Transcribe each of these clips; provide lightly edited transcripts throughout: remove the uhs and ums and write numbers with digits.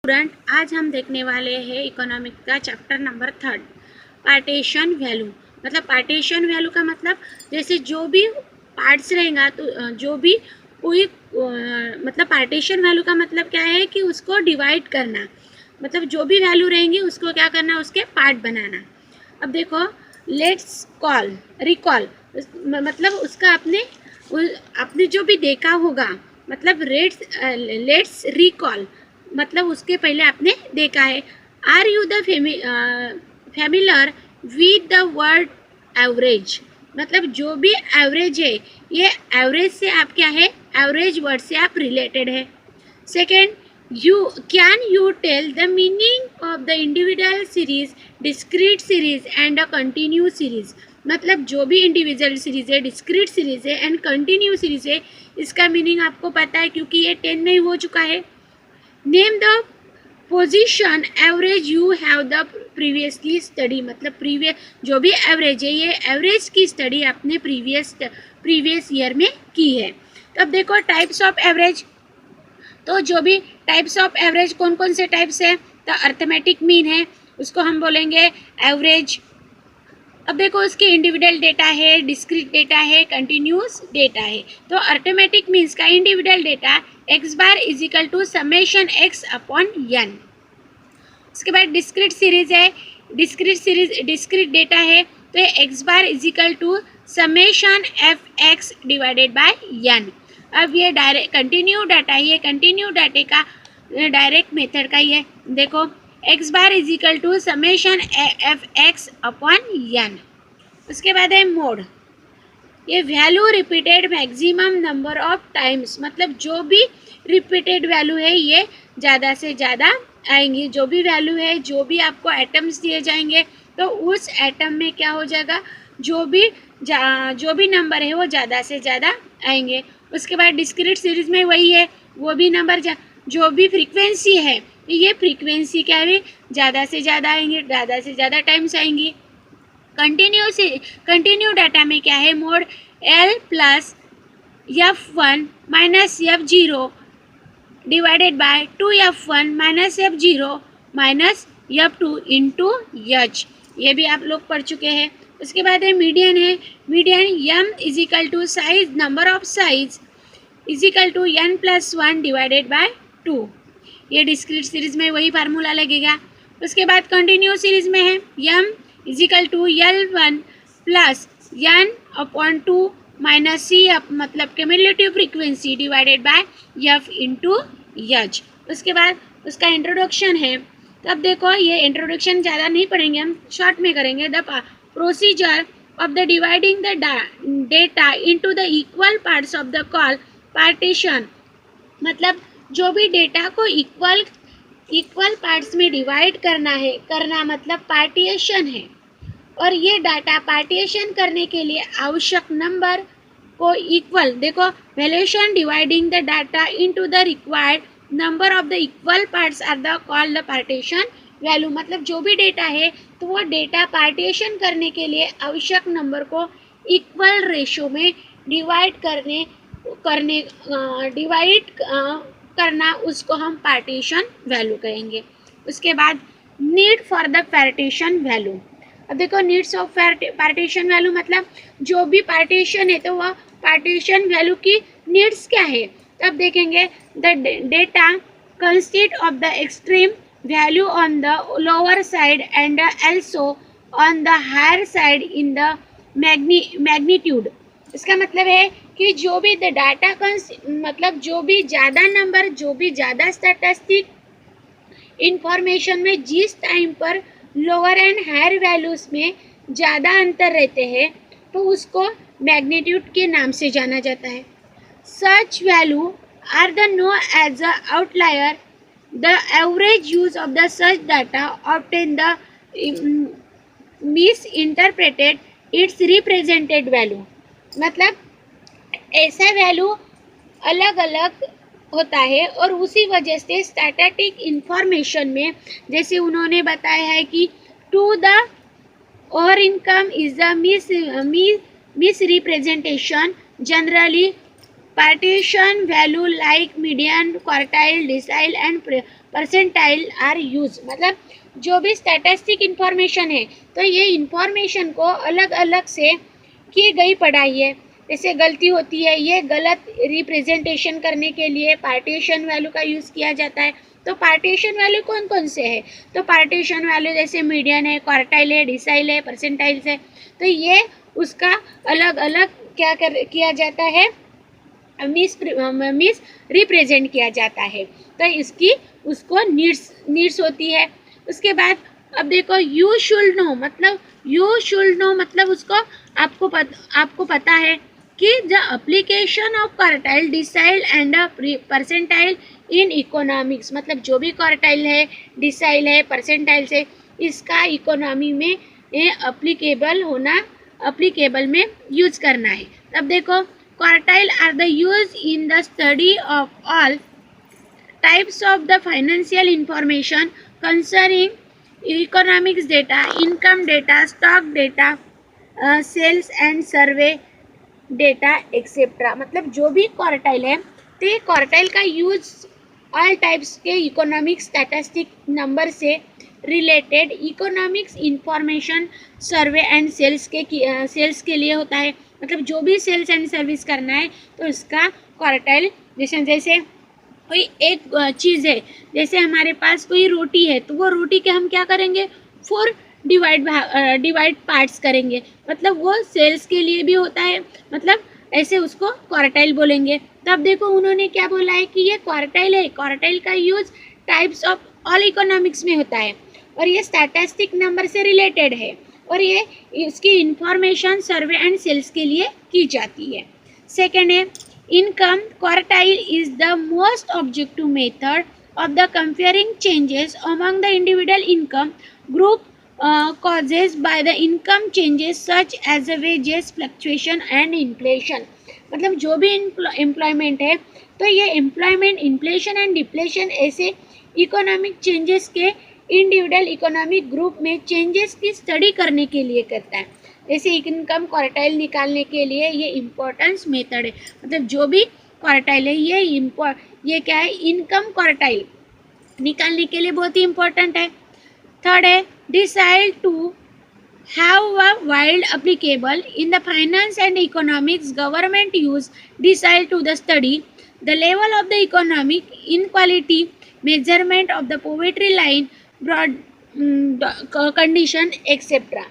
Student, आज हम देखने वाले हैं इकोनॉमिक का चैप्टर नंबर 3 पार्टीशन वैल्यू। मतलब पार्टीशन वैल्यू का मतलब जैसे जो भी पार्ट्स रहेगा तो जो भी कोई मतलब पार्टीशन वैल्यू का मतलब क्या है कि उसको डिवाइड करना। मतलब जो भी वैल्यू रहेंगी उसको क्या करना, उसके पार्ट बनाना। अब देखो, लेट्स कॉल रिकॉल मतलब उसका आपने जो भी देखा होगा, मतलब लेट्स रिकॉल मतलब उसके पहले आपने देखा है। Are you the familiar with the word average, मतलब जो भी एवरेज है, ये एवरेज से आप क्या है, एवरेज वर्ड से आप रिलेटेड है। Second, can you tell the meaning of the individual series, discrete series and a continue series. मतलब जो भी इंडिविजुअल सीरीज है, डिस्क्रीट सीरीज है एंड कंटिन्यू सीरीज है, इसका मीनिंग आपको पता है क्योंकि ये 10 में ही हो चुका है। Name the position average you have the previously study, मतलब प्रीवियस जो भी एवरेज है, ये एवरेज की स्टडी आपने प्रीवियस ईयर में की है। तो अब देखो टाइप्स ऑफ एवरेज, तो जो भी टाइप्स ऑफ एवरेज कौन कौन से टाइप्स है, तो अर्थमेटिक मीन है, उसको हम बोलेंगे एवरेज। अब देखो उसके इंडिविजुअल डेटा है, डिस्क्रीट डेटा है, कंटिन्यूस डेटा है। तो अर्थमेटिक मीन्स का individual data X bar is equal to summation X upon N. उसके बाद डिस्क्रीट सीरीज है, डिस्क्रीट डेटा है, तो ये X bar is equal to summation F X divided by N. अब ये डायरेक्ट कंटिन्यू डाटा है, ये कंटिन्यू डाटे का डायरेक्ट मेथड का ही है। देखो X bar is equal to summation F X upon N. उसके बाद है मोड, ये value repeated maximum number of times, मतलब जो भी रिपीटेड वैल्यू है ये ज़्यादा से ज़्यादा आएंगी। जो भी वैल्यू है, जो भी आपको एटम्स दिए जाएंगे, तो उस एटम में क्या हो जाएगा, जो भी नंबर है वो ज़्यादा से ज़्यादा आएंगे। उसके बाद डिस्क्रीट सीरीज में वही है, वो भी नंबर जो भी फ्रीक्वेंसी है, ये फ्रीक्वेंसी क्या है, ज़्यादा से ज़्यादा आएंगे, ज़्यादा से ज़्यादा टाइम्स आएंगी। कंटिन्यू डाटा में क्या है, mode L plus F1 minus F0 divided by 2F1 minus F0 minus F2 into H, ये भी आप लोग पढ़ चुके हैं। उसके बाद है median M is equal to size, number of size is equal to n plus 1 divided by 2, ये डिस्क्रीट सीरीज में वही फार्मूला लगेगा। उसके बाद कंटिन्यू सीरीज में है m is equal to L1 plus n upon 2 minus C, मतलब cumulative frequency divided by F into H। उसके बाद उसका इंट्रोडक्शन है। तो अब देखो ये इंट्रोडक्शन ज़्यादा नहीं पढ़ेंगे, हम शॉर्ट में करेंगे। The procedure of the dividing the data into the equal parts of the call partition, मतलब जो भी डेटा को इक्वल पार्ट्स में डिवाइड करना मतलब पार्टीशन है। और ये डाटा पार्टीशन करने के लिए आवश्यक नंबर को इक्वल, देखो valuation dividing the data into the required number of the equal parts are the called the partition value. मतलब जो भी डेटा है, तो वो डेटा पार्टीशन करने के लिए आवश्यक नंबर को इक्वल रेशो में डिवाइड करना, उसको हम पार्टीशन वैल्यू कहेंगे। उसके बाद need for the partition value. अब देखो नीड्स ऑफ पार्टीशन वैल्यू मतलब जो भी पार्टीशन है, तो वह पार्टीशन वैल्यू की नीड्स क्या है। तब देखेंगे the data consist of the extreme value on the lower side and also on the higher side in the magnitude. इसका मतलब है कि जो भी द डाटा मतलब जो भी ज़्यादा नंबर, जो भी ज़्यादा स्टैटिस्टिक इंफॉर्मेशन में जिस टाइम पर लोअर एंड हायर वैल्यूज़ में ज़्यादा अंतर रहते हैं, तो उसको मैग्नीट्यूड के नाम से जाना जाता है। Such value are the know as a outlier, the average use of the such data obtain the misinterpreted its represented value. मतलब ऐसा वैल्यू अलग अलग होता है और उसी वजह से स्टैटिस्टिक इंफॉर्मेशन में, जैसे उन्होंने बताया है कि टू द और income is the misrepresentation generally partition value like median, quartile, decile and percentile are use. मतलब जो भी स्टैटिस्टिक इंफॉर्मेशन है तो ये इंफॉर्मेशन को अलग अलग से की गई पढ़ाई है। जैसे गलती होती है, ये गलत रिप्रेजेंटेशन करने के लिए पार्टीशन वैल्यू का यूज़ किया जाता है। तो पार्टीशन वैल्यू कौन कौन से है? तो पार्टीशन वैल्यू जैसे मीडियन है, क्वार्टाइल है, डिसाइल है, परसेंटाइल्स है। तो ये उसका अलग अलग किया जाता है, मिस रिप्रेजेंट किया जाता है। तो इसकी उसको नीड्स होती है। उसके बाद अब देखो यू शुड नो, मतलब उसको आपको पता है कि the application of quartile, decile and percentile in economics. मतलब जो भी क्वार्टाइल है, डिसाइल है, परसेंटाइल है, इसका इकोनॉमी में एप्लीकेबल में यूज करना है। अब देखो quartile are the use in the study of all types of the financial information concerning economics data, income data, stock data, sales and survey data etc। मतलब जो भी क्वार्टाइल है तो क्वार्टाइल का यूज ऑल टाइप्स के economic statistic number से related economics information survey and sales के लिए होता है। मतलब जो भी सेल्स एंड सर्विस करना है तो इसका क्वार्टाइल, जैसे कोई एक चीज़ है, जैसे हमारे पास कोई रोटी है तो वो रोटी के हम क्या करेंगे, 4 डिवाइड पार्ट्स करेंगे। मतलब वो सेल्स के लिए भी होता है, मतलब ऐसे उसको क्वार्टाइल बोलेंगे। तब देखो उन्होंने क्या बोला है कि ये क्वार्टाइल है। क्वार्टाइल का use types of all economics में होता है और ये स्टैटिस्टिक नंबर से रिलेटेड है और ये इसकी इंफॉर्मेशन सर्वे एंड सेल्स के लिए की जाती है। सेकेंड है income। quartile is the most objective method of the comparing changes among the individual income group causes by the income changes such as the wages fluctuation and inflation। मतलब जो भी employment है तो ये एम्प्लॉयमेंट, इन्फ्लेशन एंड डिप्लेशन ऐसे economic changes के individual economic group में changes की स्टडी करने के लिए करता है। जैसे इनकम क्वार्टाइल निकालने के लिए ये इम्पोर्टेंस मेथड है। मतलब जो भी क्वार्टाइल है ये क्या है, इनकम क्वार्टाइल निकालने के लिए बहुत ही इम्पोर्टेंट है। थर्ड है decide to have a wide applicable in the finance and economics government use decide to the study the level of the economic inequality, measurement of the poverty line, broad condition etcetera.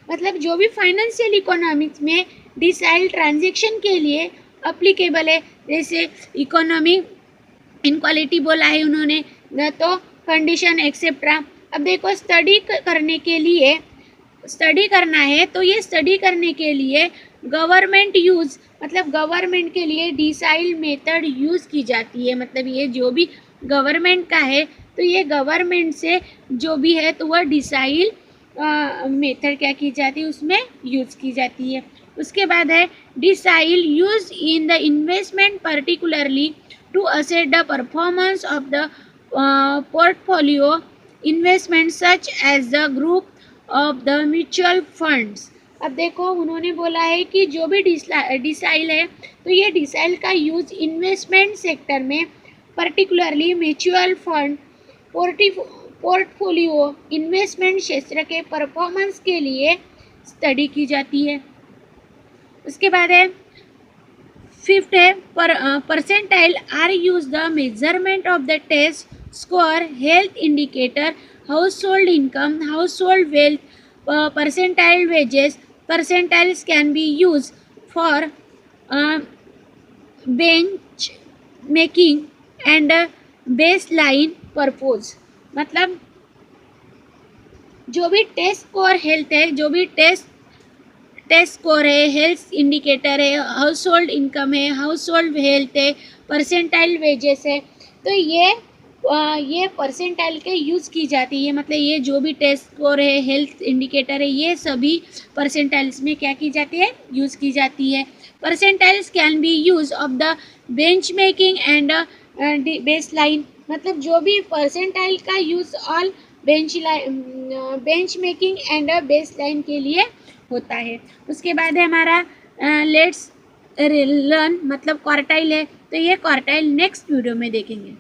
मतलब जो भी financial economics में decile transaction के लिए applicable है, जैसे economy inequality बोला है उन्होंने, तो कंडीशन एक्सेट्रा। अब देखो स्टडी करना है तो ये स्टडी करने के लिए गवर्नमेंट यूज, मतलब गवर्नमेंट के लिए डिसाइल मेथड यूज़ की जाती है। मतलब ये जो भी गवर्नमेंट का है तो ये गवर्नमेंट से जो भी है तो वह डिसाइल मेथड क्या की जाती है, उसमें यूज की जाती है। उसके बाद है decile use in the investment particularly to assess the performance of the portfolio investment such as the group of the mutual funds. अब देखो उन्होंने बोला है कि जो भी डिसाइल है तो ये डिसाइल का यूज इन्वेस्टमेंट सेक्टर में particularly mutual fund portfolio investment क्षेत्र के परफॉर्मेंस के लिए स्टडी की जाती है। उसके बाद है फिफ्थ है percentile are use the measurement of the test score, health indicator, household income, household wealth, percentile wages. Percentiles can be use for benchmarking and baseline purpose. मतलब जो भी test score health है, जो भी test score है, health indicator है, household income है, household health है, परसेंटाइल वेजेस है, तो ये परसेंटाइल के यूज़ की जाती है। मतलब ये जो भी टेस्ट स्कोर है, हेल्थ इंडिकेटर है, ये सभी परसेंटाइल्स में क्या की जाती है, यूज़ की जाती है। Percentiles can be use of the bench making and base line. मतलब जो भी परसेंटाइल का use all bench making and base line के लिए होता है। उसके बाद है हमारा लेट्स रन मतलब क्वार्टाइल है, तो ये क्वार्टाइल नेक्स्ट वीडियो में देखेंगे।